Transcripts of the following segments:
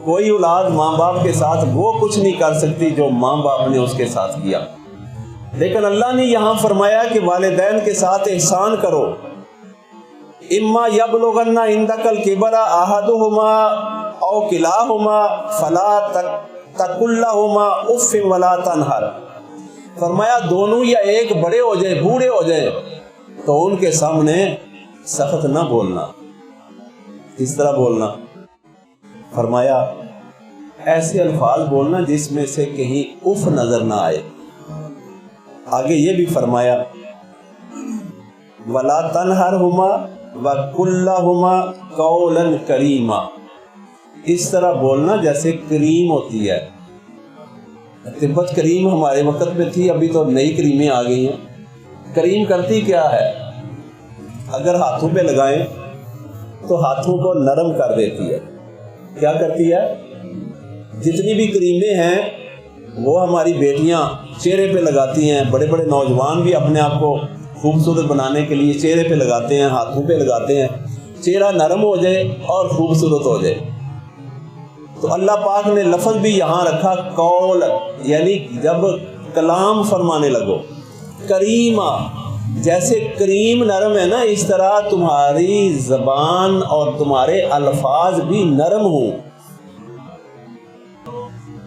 کوئی اولاد ماں باپ کے ساتھ وہ کچھ نہیں کر سکتی جو ماں باپ نے اس کے ساتھ کیا، لیکن اللہ نے یہاں فرمایا کہ والدین کے ساتھ احسان کرو۔ اما یبلغن عندک الکبر احدہما او کلاہما فلا تقل لہما اف ولا تنہر، فرمایا دونوں یا ایک بڑے ہو جائے، بوڑھے ہو جائے، تو ان کے سامنے سخت نہ بولنا۔ کس طرح بولنا؟ فرمایا ایسے الفاظ بولنا جس میں سے کہیں اف نظر نہ آئے۔ آگے یہ بھی فرمایا وَلَا تَنْهَرْهُمَا وَقُلْ قَوْلًا كَرِيمًا، اس طرح بولنا جیسے کریم ہوتی ہے۔ تبت کریم ہمارے وقت میں تھی، ابھی تو نئی کریمیں آ گئی ہیں۔ کریم کرتی کیا ہے؟ اگر ہاتھوں پہ لگائیں تو ہاتھوں کو نرم کر دیتی ہے۔ کیا کرتی ہے؟ جتنی بھی کریمیں ہیں وہ ہماری بیٹیاں چہرے پہ لگاتی ہیں، بڑے بڑے نوجوان بھی اپنے آپ کو خوبصورت بنانے کے لیے چہرے پہ لگاتے ہیں، ہاتھوں پہ لگاتے ہیں، چہرہ نرم ہو جائے اور خوبصورت ہو جائے۔ تو اللہ پاک نے لفظ بھی یہاں رکھا قول، یعنی جب کلام فرمانے لگو، کریمہ، جیسے کریم نرم ہے نا، اس طرح تمہاری زبان اور تمہارے الفاظ بھی نرم ہوں۔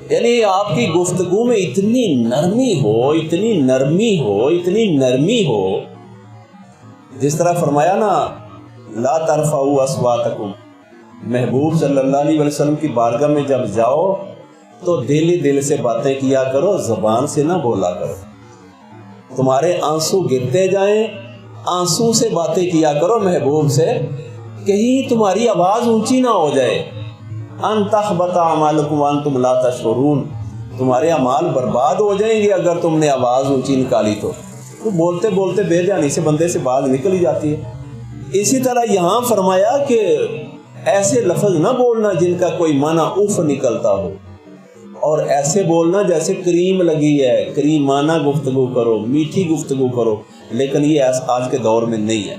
یعنی آپ کی گفتگو میں اتنی نرمی ہو، اتنی نرمی ہو، اتنی نرمی ہو، جس طرح فرمایا نا لا ترفعوا اصواتکم، محبوب صلی اللہ علیہ وسلم کی بارگاہ میں جب جاؤ تو دل سے باتیں کیا کرو، زبان سے نہ بولا کرو۔ تمہارے آنسو گرتے جائیں، آنسو سے باتیں کیا کرو محبوب سے، کہیں تمہاری آواز اونچی نہ ہو جائے۔ ان تحبط اعمالکم وانتم لا تشعرون، تمہارے اعمال برباد ہو جائیں گے اگر تم نے آواز اونچی نکالی تو بولتے بولتے بے دھیانی سے بندے سے بات نکل ہی جاتی ہے۔ اسی طرح یہاں فرمایا کہ ایسے لفظ نہ بولنا جن کا کوئی معنی اف نکلتا ہو، اور ایسے بولنا جیسے کریم لگی ہے، کریمانہ گفتگو کرو، میٹھی گفتگو کرو، لیکن یہ آج کے دور میں نہیں ہے۔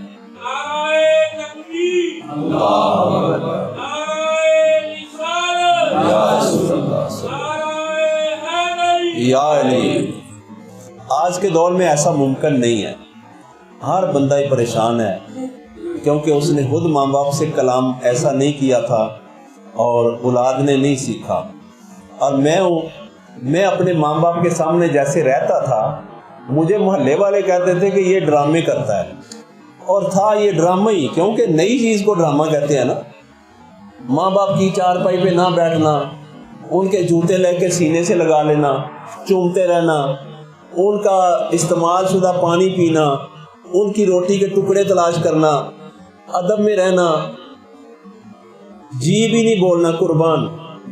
یا علی، آج کے دور میں ایسا ممکن نہیں ہے۔ ہر بندہ ہی پریشان ہے کیونکہ اس نے خود ماں باپ سے کلام ایسا نہیں کیا تھا اور اولاد نے نہیں سیکھا۔ اور میں اپنے ماں باپ کے سامنے جیسے رہتا تھا، مجھے محلے والے کہتے تھے کہ یہ ڈرامے کرتا ہے، اور تھا یہ ڈرامہ ہی، کیونکہ نئی چیز کو ڈرامہ کہتے ہیں نا۔ ماں باپ کی چارپائی پہ نہ بیٹھنا، ان کے جوتے لے کے سینے سے لگا لینا، چومتے رہنا، ان کا استعمال شدہ پانی پینا، ان کی روٹی کے ٹکڑے تلاش کرنا، ادب میں رہنا، جی بھی نہیں بولنا، قربان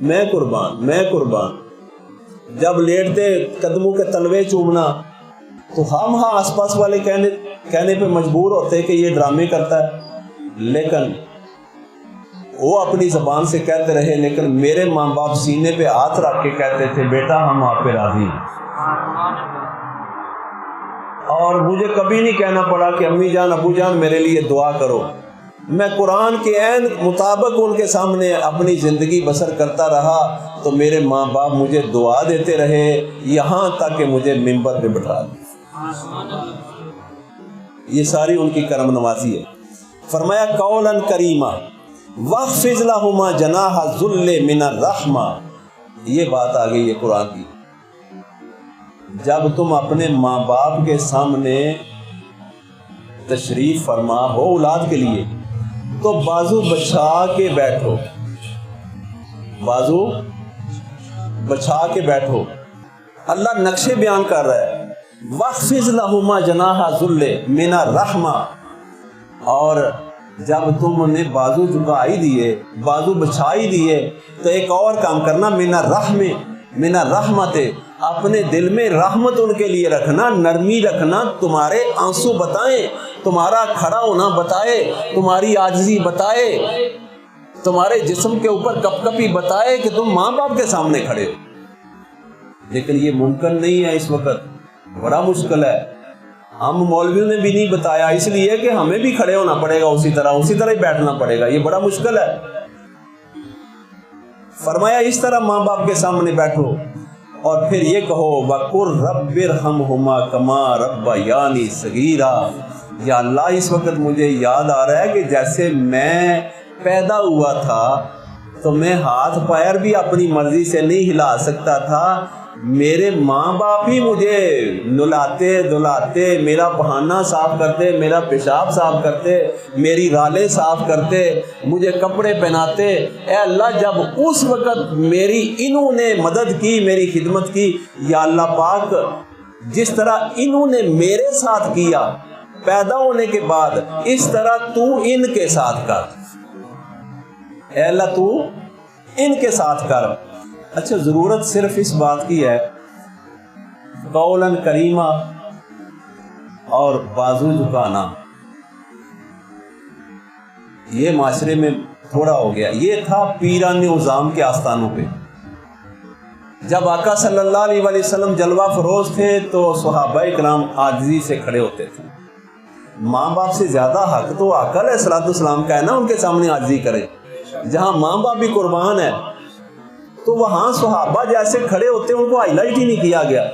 میں قربان میں قربان، جب لیٹتے قدموں کے تلوے چومنا، تو ہم آس پاس والے کہنے پہ مجبور ہوتے کہ یہ ڈرامے کرتا ہے، لیکن وہ اپنی زبان سے کہتے رہے، لیکن میرے ماں باپ سینے پہ ہاتھ رکھ کے کہتے تھے بیٹا ہم آپ پہ راضی ہیں۔ اور مجھے کبھی نہیں کہنا پڑا کہ امی جان ابو جان میرے لیے دعا کرو، میں قرآن کے عین مطابق ان کے سامنے اپنی زندگی بسر کرتا رہا، تو میرے ماں باپ مجھے دعا دیتے رہے، یہاں تک کہ مجھے منبر پہ بٹھا دیا۔ یہ ساری ان کی کرم نوازی ہے۔ فرمایا قولا کریما واخفض لہما جناح الذل من الرحمہ، یہ بات آ گئی ہے قرآن کی۔ جب تم اپنے ماں باپ کے سامنے تشریف فرما ہو اولاد کے لیے تو بازو بچھا کے بیٹھو، بازو بچھا کے بیٹھو۔ اللہ نقشے بیان کر رہا ہے واخفض لہما جناح الذل من الرحمہ، اور جب تم نے بازو جھکائی دیے، بازو بچھائی دیے، تو ایک اور کام کرنا، من الرحم من الرحمت، اپنے دل میں رحمت ان کے لیے رکھنا، نرمی رکھنا، تمہارے آنسو بتائیں، تمہارا کھڑا ہونا بتائے، تمہاری عاجزی بتائے، تمہارے جسم کے اوپر کپ کپی بتائے کہ تم ماں باپ کے سامنے کھڑے ہو۔ لیکن یہ ممکن نہیں ہے، اس وقت بڑا مشکل ہے۔ ہم مولویوں نے بھی نہیں بتایا، اس لیے کہ ہمیں بھی کھڑے ہونا پڑے گا، اسی طرح ہی بیٹھنا پڑے گا، یہ بڑا مشکل ہے۔ فرمایا اس طرح ماں باپ کے سامنے بیٹھو اور پھر یہ کہو وَقُلْ رَبِّ ارْحَمْهُمَا كَمَا رَبَّيَانِي صَغِيرًا، یا اللہ اس وقت مجھے یاد آ رہا ہے کہ جیسے میں پیدا ہوا تھا تو میں ہاتھ پیر بھی اپنی مرضی سے نہیں ہلا سکتا تھا، میرے ماں باپ ہی مجھے نلاتے دلاتے، میرا بہانہ صاف کرتے، میرا پیشاب صاف کرتے، میری رالیں صاف کرتے، مجھے کپڑے پہناتے۔ اے اللہ جب اس وقت میری انہوں نے مدد کی، میری خدمت کی، یا اللہ پاک جس طرح انہوں نے میرے ساتھ کیا پیدا ہونے کے بعد، اس طرح تو ان کے ساتھ کر، اے اللہ تو ان کے ساتھ کر۔ اچھا، ضرورت صرف اس بات کی ہے قولاً کریمہ اور بازو جھکانا، یہ معاشرے میں تھوڑا ہو گیا۔ یہ تھا پیران عظام کے آستانوں پہ، جب آقا صلی اللہ علیہ وسلم جلوہ فروز تھے تو صحابہ کرام عاجزی سے کھڑے ہوتے تھے۔ ماں باپ سے زیادہ حق تو آقا علیہ الصلوۃ والسلام کا ہے نا، ان کے سامنے عاجزی کرے۔ جہاں ماں باپ بھی قربان ہے تو وہاں صحابہ جیسے کھڑے ہوتے ہیں ان کو ہائی لائٹ ہی نہیں کیا گیا۔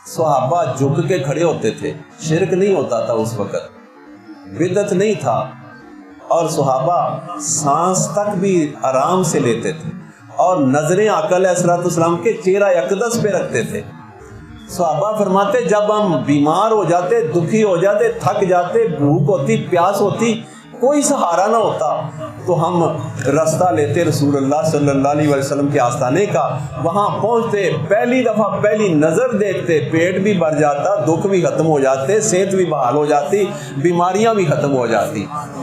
صحابہ جھک کے کھڑے ہوتے تھے، شرک نہیں ہوتا تھا اس وقت، بدعت نہیں تھا، اور صحابہ سانس تک بھی آرام سے لیتے تھے اور نظریں آقا علیہ الصلوۃ والسلام کے چہرہ اقدس پہ رکھتے تھے۔ صحابہ فرماتے جب ہم بیمار ہو جاتے، دکھی ہو جاتے، تھک جاتے، بھوک ہوتی، پیاس ہوتی، کوئی سہارا نہ ہوتا تو ہم رستہ لیتے رسول اللہ صلی اللہ علیہ وسلم کے آستانے کا، وہاں پہنچتے، پہلی دفعہ پہلی نظر دیکھتے، پیٹ بھی بھر جاتا، دکھ بھی ختم ہو جاتے، صحت بھی بحال ہو جاتی، بیماریاں بھی ختم ہو جاتی۔